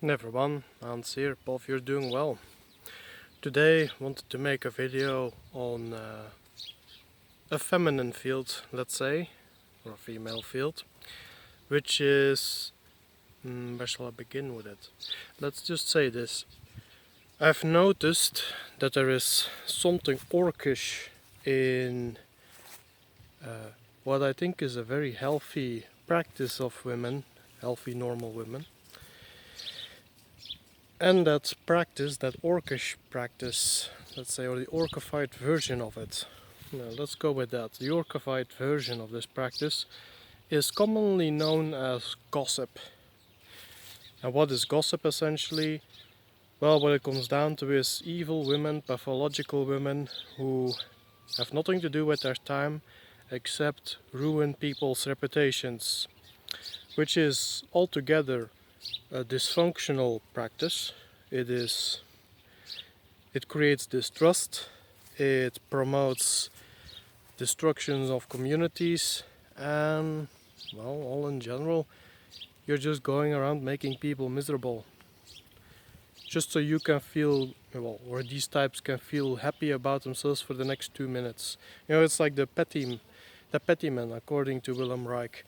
Everyone, Hans here, hope you're doing well. Today wanted to make a video on a feminine field, let's say, or a female field, which is, where shall I begin with it? Let's just say this. I've noticed that there is something orcish in what I think is a very healthy practice of women, healthy normal women. And that practice, that orcish practice, let's say, or the orcified version of it. Now, let's go with that. The orcified version of this practice is commonly known as gossip. And what is gossip essentially? Well, what it comes down to is evil women, pathological women who have nothing to do with their time except ruin people's reputations, which is altogether a dysfunctional practice. It creates distrust, it promotes destructions of communities, and well, all in general, you're just going around making people miserable. Just so you can feel, well, or these types can feel happy about themselves for the next 2 minutes. It's like the petty men, according to Willem Reich.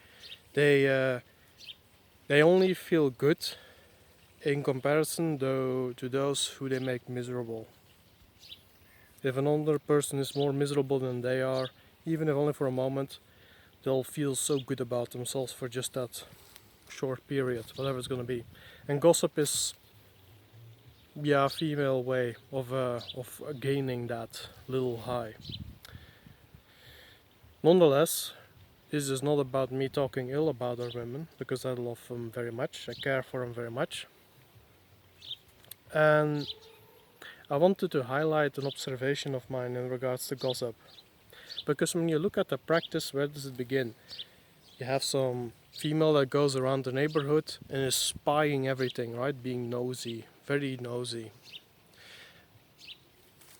They only feel good in comparison though to those who they make miserable. If another person is more miserable than they are, even if only for a moment, they'll feel so good about themselves for just that short period, whatever it's gonna be. And gossip is, a female way of gaining that little high. Nonetheless, this is not about me talking ill about our women, because I love them very much, I care for them very much. And I wanted to highlight an observation of mine in regards to gossip. Because when you look at the practice, where does it begin? You have some female that goes around the neighborhood and is spying everything, right? Being nosy, very nosy.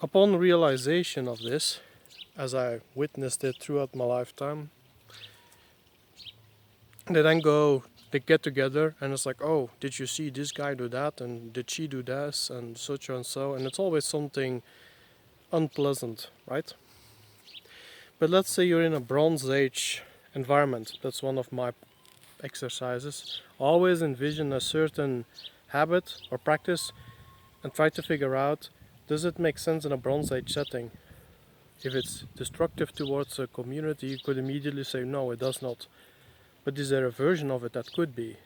Upon realization of this, as I witnessed it throughout my lifetime, they get together and it's like, oh, did you see this guy do that? And did she do this? And such and so. And it's always something unpleasant, right? But let's say you're in a Bronze Age environment. That's one of my exercises. Always envision a certain habit or practice and try to figure out, does it make sense in a Bronze Age setting? If it's destructive towards a community, you could immediately say, no, it does not. But is there a version of it that could be?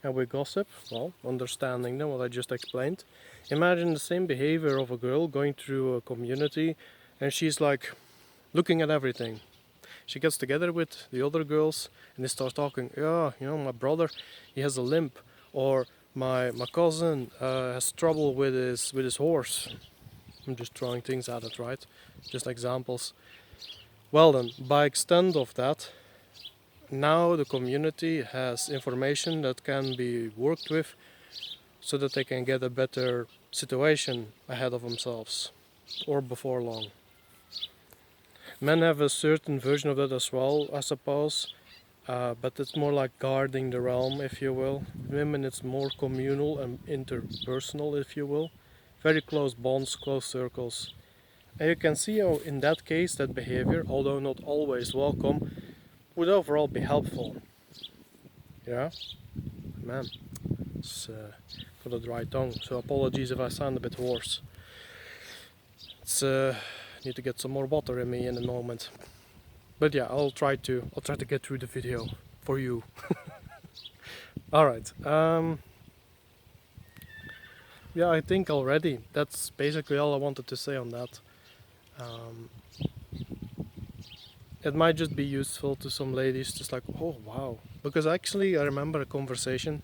And with gossip, well, understanding them, what I just explained, imagine the same behavior of a girl going through a community and she's like looking at everything. She gets together with the other girls and they start talking, yeah, my brother, he has a limp, or my cousin has trouble with his horse. I'm just throwing things at it, right? Just examples. Well then, by extent of that, now the community has information that can be worked with so that they can get a better situation ahead of themselves or before long. Men have a certain version of that as well, I suppose, but it's more like guarding the realm, if you will. Women, it's more communal and interpersonal, if you will. Very close bonds, close circles. And you can see how in that case that behavior, although not always welcome, would overall be helpful. Yeah? Man, it's got a dry tongue, so apologies if I sound a bit hoarse. It's need to get some more water in me in a moment. But yeah, I'll try to get through the video for you. Alright. Yeah, I think already that's basically all I wanted to say on that. It might just be useful to some ladies, just like, oh wow. Because actually I remember a conversation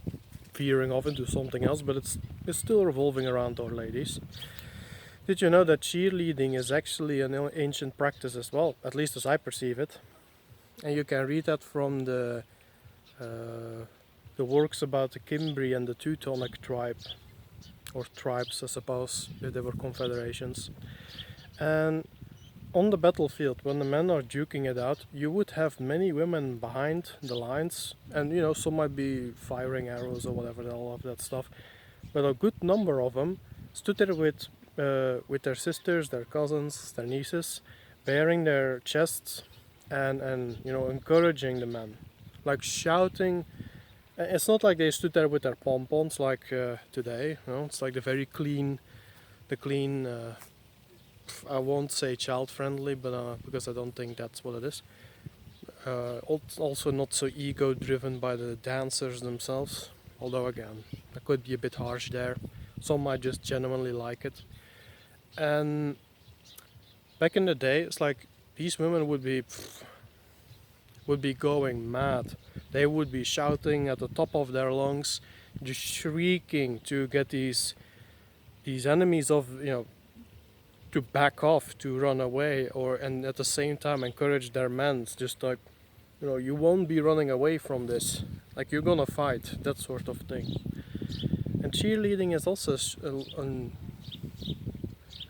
veering off into something else, but it's still revolving around our ladies. Did you know that cheerleading is actually an ancient practice as well, at least as I perceive it? And you can read that from the works about the Cimbri and the Teutonic tribe, or tribes I suppose, if they were confederations. And on the battlefield, when the men are duking it out, you would have many women behind the lines, and some might be firing arrows or whatever, all of that stuff. But a good number of them stood there with their sisters, their cousins, their nieces, bearing their chests, and encouraging the men, like shouting. It's not like they stood there with their pom-poms like today. It's like the clean. I won't say child-friendly, but because I don't think that's what it is. Also not so ego-driven by the dancers themselves. Although again, that could be a bit harsh there. Some might just genuinely like it. And back in the day, it's like these women would be going mad. They would be shouting at the top of their lungs, just shrieking to get these enemies to back off, to run away, and at the same time encourage their men, just like, you won't be running away from this, like you're gonna fight, that sort of thing. And cheerleading is also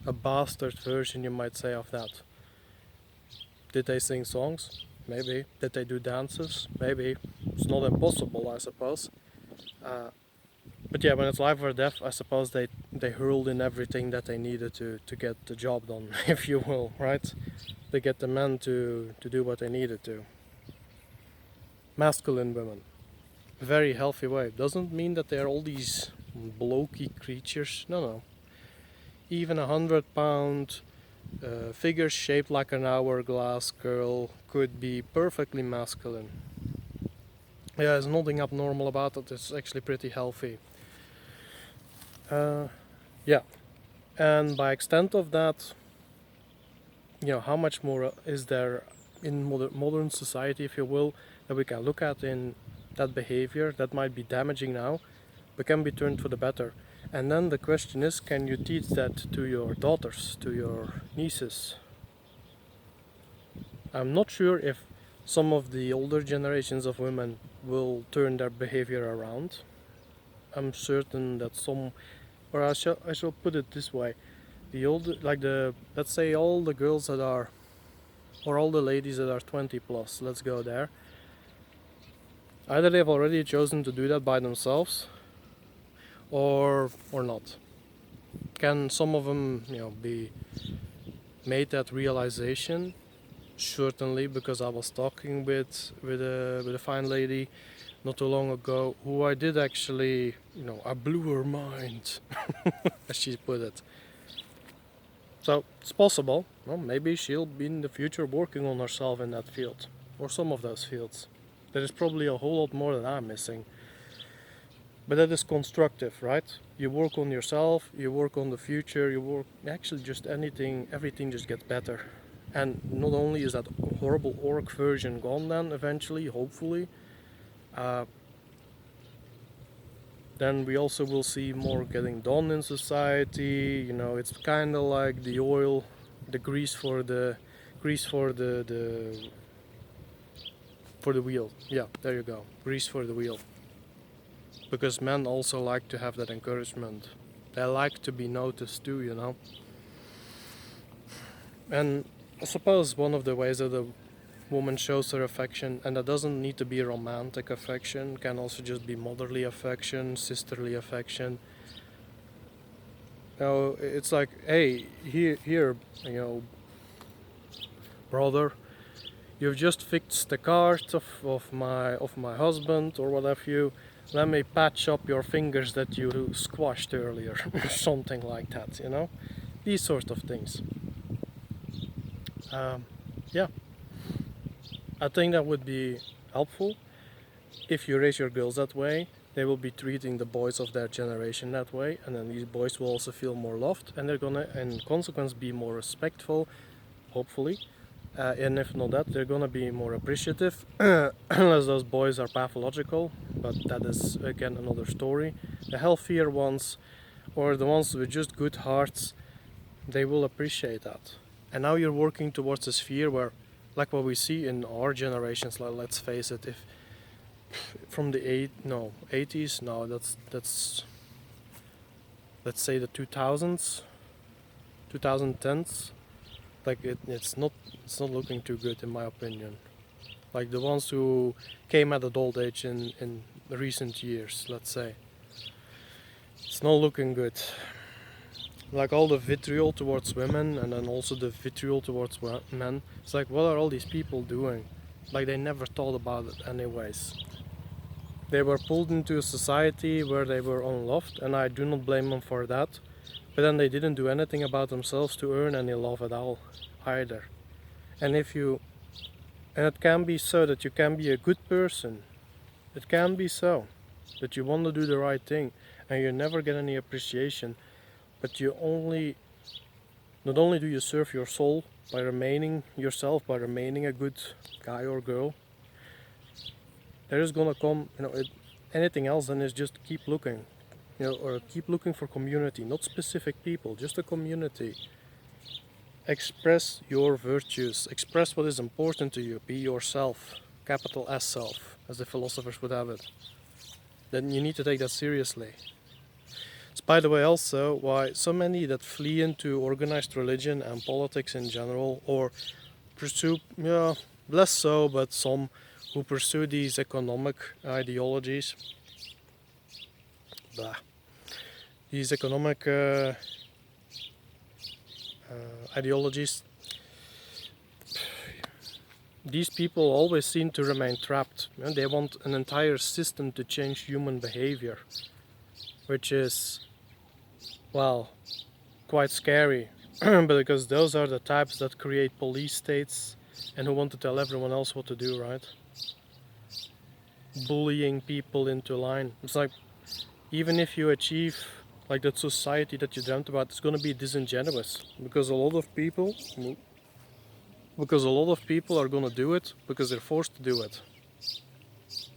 a bastard version, you might say, of that. Did they sing songs? Maybe. Did they do dances? Maybe. It's not impossible, I suppose. But yeah, when it's life or death, I suppose they hurled in everything that they needed to get the job done, if you will, right? They get the men to do what they needed to. Masculine women. Very healthy way. Doesn't mean that they're all these blokey creatures. No. Even 100-pound figure shaped like an hourglass girl could be perfectly masculine. Yeah, there's nothing abnormal about it. It's actually pretty healthy. Yeah, and by extent of that, how much more is there in modern society, if you will, that we can look at in that behavior that might be damaging now, but can be turned for the better. And then the question is, can you teach that to your daughters, to your nieces? I'm not sure if some of the older generations of women will turn their behavior around. I'm certain that some, or I shall put it this way: let's say all the girls that are, or all the ladies that are 20 plus, let's go there. Either they've already chosen to do that by themselves, or not. Can some of them, be made that realization? Certainly, because I was talking with a fine lady not too long ago, who I did actually, I blew her mind, as she put it. So it's possible. Well, maybe she'll be in the future working on herself in that field, or some of those fields. There is probably a whole lot more that I'm missing. But that is constructive, right? You work on yourself, you work on the future, you work actually just everything just gets better. And not only is that horrible orc version gone then eventually, hopefully, then we also will see more getting done in society. It's kind of like the oil, the grease for the wheel. Yeah, there you go, grease for the wheel. Because men also like to have that encouragement. They like to be noticed too, And I suppose one of the ways that a woman shows her affection, and that doesn't need to be romantic affection, can also just be motherly affection, sisterly affection. It's like, hey, here, brother, you've just fixed the cart of my husband or what have you. Let me patch up your fingers that you squashed earlier, something like that. These sort of things. Yeah, I think that would be helpful. If you raise your girls that way, they will be treating the boys of their generation that way, and then these boys will also feel more loved, and they're gonna, in consequence, be more respectful, hopefully. And if not that, they're gonna be more appreciative, unless those boys are pathological, but that is again another story. The healthier ones, or the ones with just good hearts, they will appreciate that. And now you're working towards a sphere where, like what we see in our generations, like, let's face it, if from the 80s, no, that's let's say the 2000s, 2010s, Like it's not looking too good in my opinion. Like the ones who came at adult age in the recent years, let's say. It's not looking good. Like all the vitriol towards women and then also the vitriol towards men. It's like, what are all these people doing? Like they never thought about it anyways. They were pulled into a society where they were unloved, and I do not blame them for that. But then they didn't do anything about themselves to earn any love at all either. And and it can be so that you can be a good person. It can be so that you want to do the right thing and you never get any appreciation, but not only do you serve your soul by remaining yourself, by remaining a good guy or girl, there is gonna come, anything else then is just keep looking, or keep looking for community, not specific people, just a community. Express your virtues, express what is important to you, be yourself, capital S self, as the philosophers would have it. Then you need to take that seriously. It's by the way also why so many that flee into organized religion and politics in general, or pursue, less so, but some who pursue these economic ideologies, blah, these economic ideologies, these people always seem to remain trapped. They want an entire system to change human behavior, which is, well, quite scary. Because those are the types that create police states and who want to tell everyone else what to do, right? Bullying people into line. It's like, even if you achieve like that society that you dreamt about, it's going to be disingenuous because a lot of people are going to do it because they're forced to do it.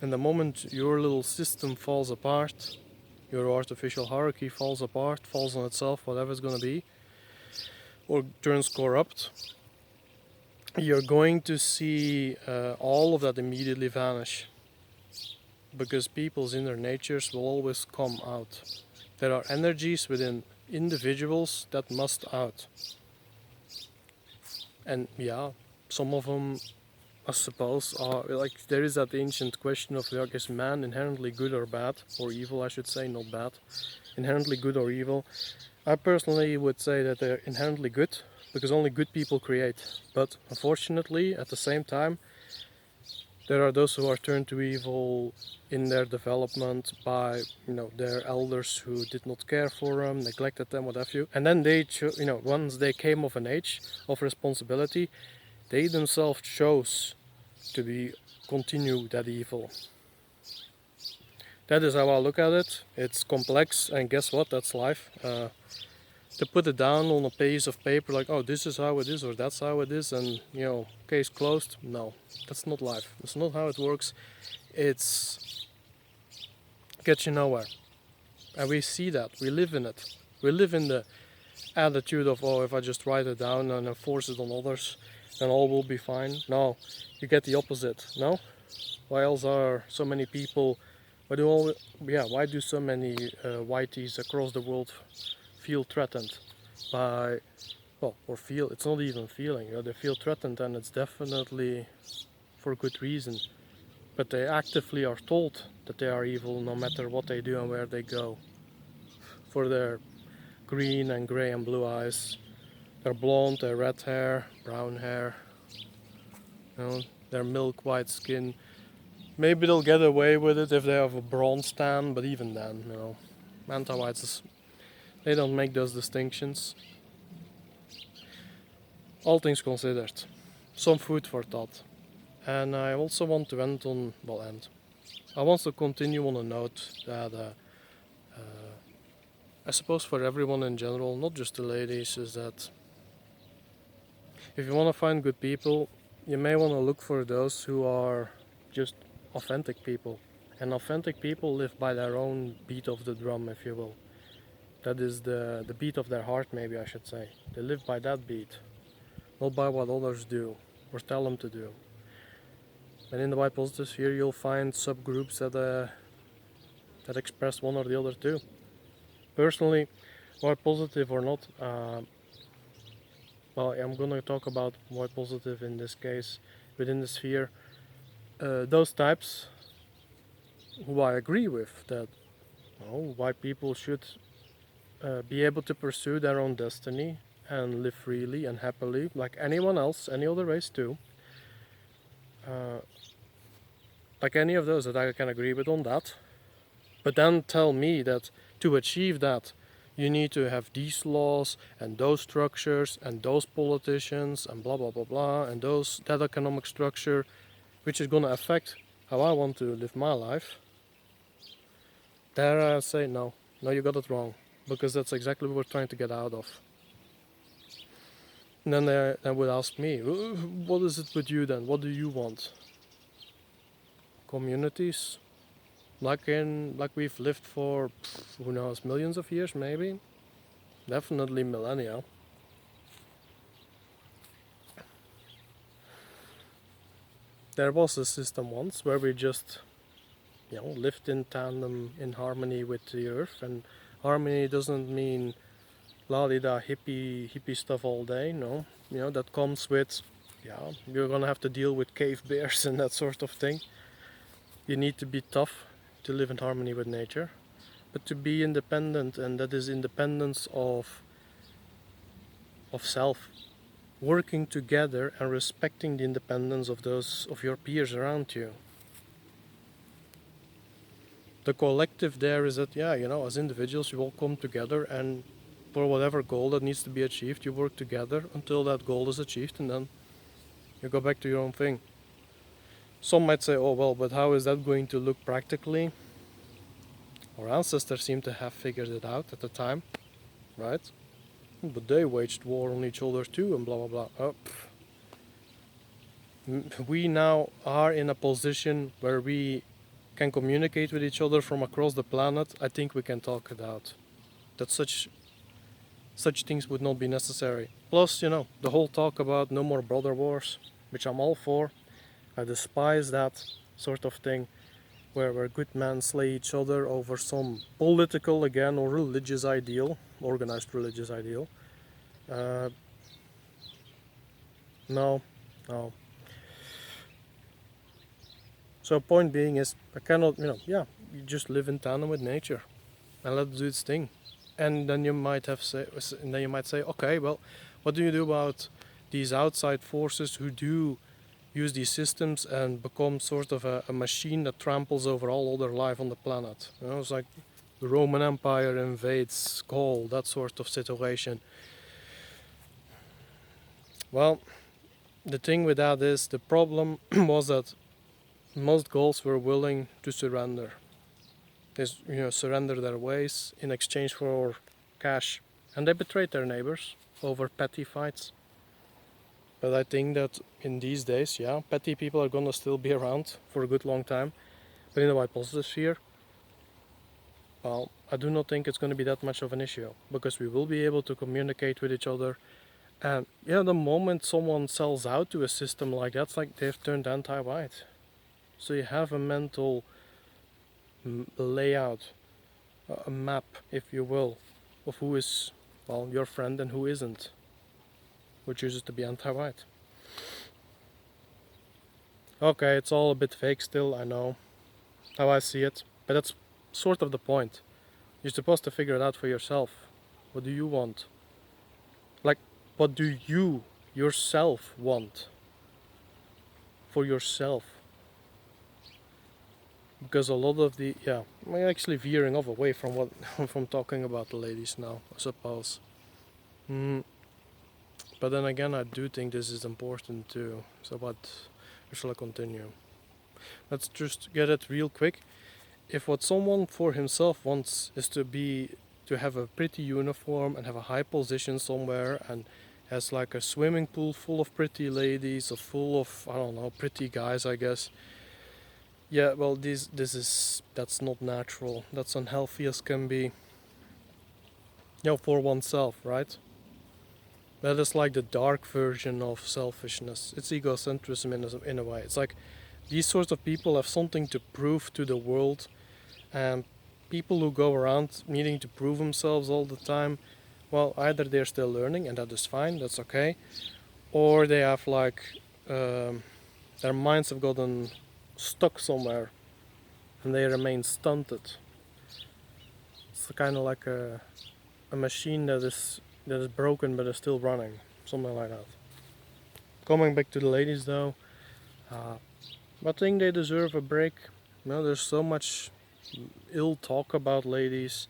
And the moment your little system falls apart, your artificial hierarchy falls apart, falls on itself, whatever it's going to be, or turns corrupt, you're going to see all of that immediately vanish, because people's inner natures will always come out. There are energies within individuals that must out. And yeah, some of them, I suppose, are like, there is that ancient question of, like, is man inherently good or bad, or evil, I should say, not bad, inherently good or evil. I personally would say that they're inherently good, because only good people create. But unfortunately, at the same time, there are those who are turned to evil in their development by, their elders who did not care for them, neglected them, what have you. And then they, once they came of an age of responsibility, they themselves chose to continue that evil. That is how I look at it. It's complex, and guess what? That's life. To put it down on a piece of paper like, oh, this is how it is, or that's how it is, and case closed. No, that's not life. That's not how it works. It's gets you nowhere, and we see that. We live in it. We live in the attitude of, oh, if I just write it down and enforce it on others, then all will be fine. No, you get the opposite. No, why else are so many people? Why do so many whiteys across the world feel threatened by, it's not even feeling, they feel threatened, and it's definitely for good reason. But they actively are told that they are evil no matter what they do and where they go. For their green and grey and blue eyes, their blonde, their red hair, brown hair, their milk white skin. Maybe they'll get away with it if they have a bronze tan, but even then, anti-whites, they don't make those distinctions. All things considered, some food for thought. And I also want to I want to continue on a note that I suppose for everyone in general, not just the ladies, is that if you want to find good people, you may want to look for those who are just authentic people. And authentic people live by their own beat of the drum, if you will. That is the beat of their heart, maybe I should say. They live by that beat, not by what others do or tell them to do. And in the White Positive Sphere, you'll find subgroups that express one or the other too. Personally, White Positive or not, well, I'm gonna talk about more positive in this case within the sphere. Those types who I agree with that, white people should be able to pursue their own destiny and live freely and happily like anyone else, any other race too. Uh, like any of those that I can agree with on that. But then tell me that to achieve that, you need to have these laws and those structures and those politicians and blah blah blah blah and that economic structure, which is gonna affect how I want to live my life. There I say no, you got it wrong, because that's exactly what we're trying to get out of. And then they would ask me, what is it with you then? What do you want? Communities, like we've lived for who knows, millions of years, maybe, definitely millennia. There was a system once where we just lived in tandem, in harmony with the earth. And harmony doesn't mean la-di-da hippie stuff all day. No, that comes with you're gonna have to deal with cave bears and that sort of thing. You need to be tough to live in harmony with nature, but to be independent, and that is independence of self, working together and respecting the independence of those of your peers around you. The collective there is that as individuals you all come together, and for whatever goal that needs to be achieved, you work together until that goal is achieved, and then you go back to your own thing. Some might say, oh well, but how is that going to look practically? Our ancestors seem to have figured it out at the time, right? But they waged war on each other too, and blah blah blah. We now are in a position where we can communicate with each other from across the planet. I think we can talk it out. That such things would not be necessary. Plus, the whole talk about no more brother wars, which I'm all for. I despise that sort of thing, where good men slay each other over some political, again, or religious ideal, organized religious ideal. No. So point being is, I cannot, you just live in tandem with nature and let it do its thing. And then you might say, okay, well, what do you do about these outside forces who do use these systems and become sort of a machine that tramples over all other life on the planet? It's like the Roman Empire invades Gaul, that sort of situation. Well, the thing with that is, the problem was that most Gauls were willing to surrender. They surrender their ways in exchange for cash, and they betrayed their neighbors over petty fights. But I think that in these days, petty people are gonna still be around for a good long time. But in the white positive sphere, well, I do not think it's going to be that much of an issue, because we will be able to communicate with each other. And the moment someone sells out to a system like that, it's like they've turned anti-white. So you have a mental layout, a map, if you will, of who is, your friend and who isn't, who chooses to be anti-white. Okay, it's all a bit fake still, I know, how I see it, but that's sort of the point. You're supposed to figure it out for yourself. What do you want? Like, what do you yourself want? For yourself. Because a lot of I'm actually veering off away from from talking about the ladies now, I suppose. But then again, I do think this is important too. So where shall I continue? Let's just get it real quick. If what someone for himself wants is to have a pretty uniform and have a high position somewhere, and has like a swimming pool full of pretty ladies or full of, I don't know, pretty guys, I guess. Yeah, well, that's not natural. That's unhealthy as can be. For oneself, right? That is like the dark version of selfishness. It's egocentrism in a way. It's like these sorts of people have something to prove to the world, and people who go around needing to prove themselves all the time well, either they're still learning, and that is fine, that's okay, or they have like their minds have gotten stuck somewhere and they remain stunted. It's kind of like a machine that is broken but is still running, something like that. Coming back to the ladies though, I think they deserve a break. You know, there's so much ill talk about ladies,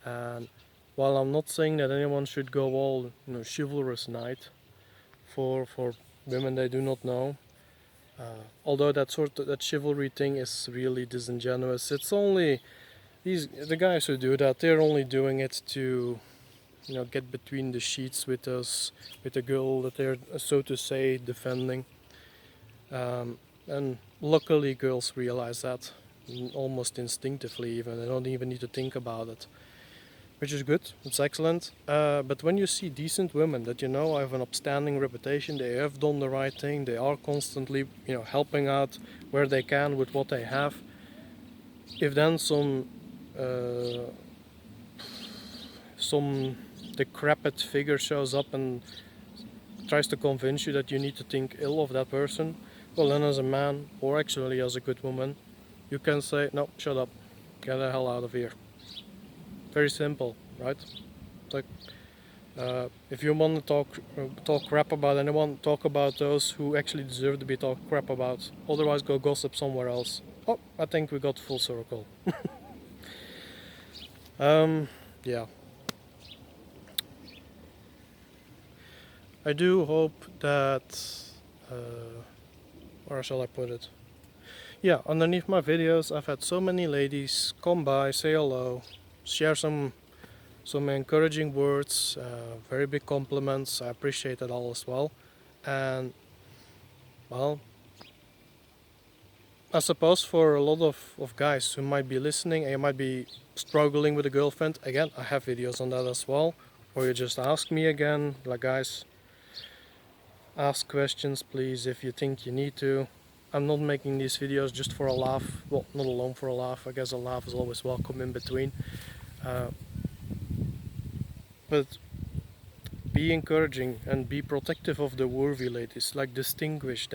and while I'm not saying that anyone should go all chivalrous knight for women they do not know, although that chivalry thing is really disingenuous. It's only the guys who do that. They're only doing it to get between the sheets with us, with the girl that they're so to say defending. And luckily, girls realize that almost instinctively. Even they don't even need to think about it, which is good. It's excellent. But when you see decent women that have an upstanding reputation, they have done the right thing, they are constantly helping out where they can with what they have. If then some decrepit figure shows up and tries to convince you that you need to think ill of that person, well then as a man, or actually as a good woman, you can say, no, shut up, get the hell out of here. Very simple, right? It's like, if you want to talk crap about anyone, talk about those who actually deserve to be talked crap about. Otherwise, go gossip somewhere else. Oh, I think we got full circle. Yeah. I do hope that, where shall I put it? Yeah, underneath my videos, I've had so many ladies come by, say hello, share some encouraging words, very big compliments. I appreciate that all as well. And well, I suppose for a lot of guys who might be listening and you might be struggling with a girlfriend, again, I have videos on that as well, or you just ask me again, like, guys, ask questions please if you think you need to. I'm not making these videos just for a laugh, well, not alone for a laugh. I guess a laugh is always welcome in between. But be encouraging and be protective of the worthy ladies, like distinguish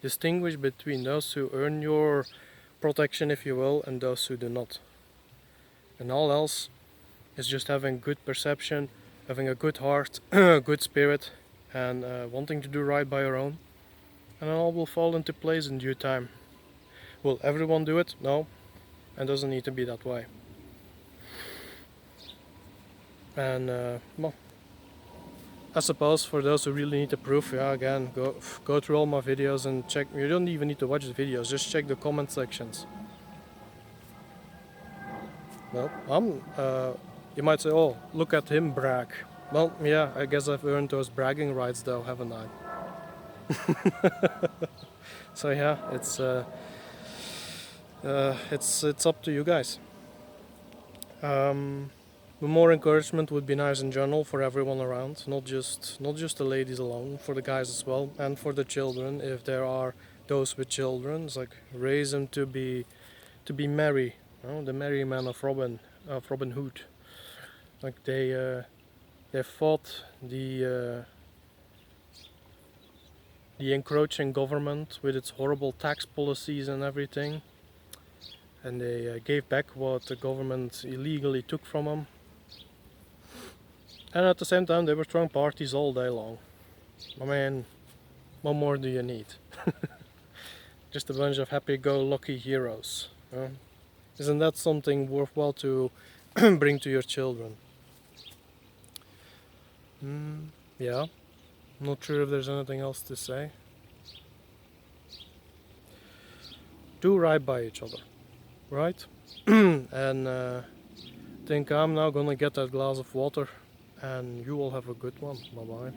between those who earn your protection, if you will, and those who do not. And all else is just having good perception, having a good heart, a good spirit, and wanting to do right by your own, and all will fall into place in due time. Will everyone do it? No, and doesn't need to be that way. And well, I suppose for those who really need the proof, yeah, again, go through all my videos and check. You don't even need to watch the videos, just check the comment sections. Well, you might say, oh, look at him brag. Well, yeah, I guess I've earned those bragging rights though, haven't I? So yeah, it's up to you guys. More encouragement would be nice in general for everyone around, not just the ladies alone, for the guys as well, and for the children. If there are those with children, it's like raise them to be merry, the merry men of Robin Hood. Like they fought the encroaching government with its horrible tax policies and everything, and they gave back what the government illegally took from them. And at the same time, they were throwing parties all day long. I mean, what more do you need? Just a bunch of happy-go-lucky heroes. Isn't that something worthwhile to bring to your children? Yeah, I'm not sure if there's anything else to say. Do right by each other, right? And think I'm now gonna get that glass of water, and you all have a good one. Bye bye.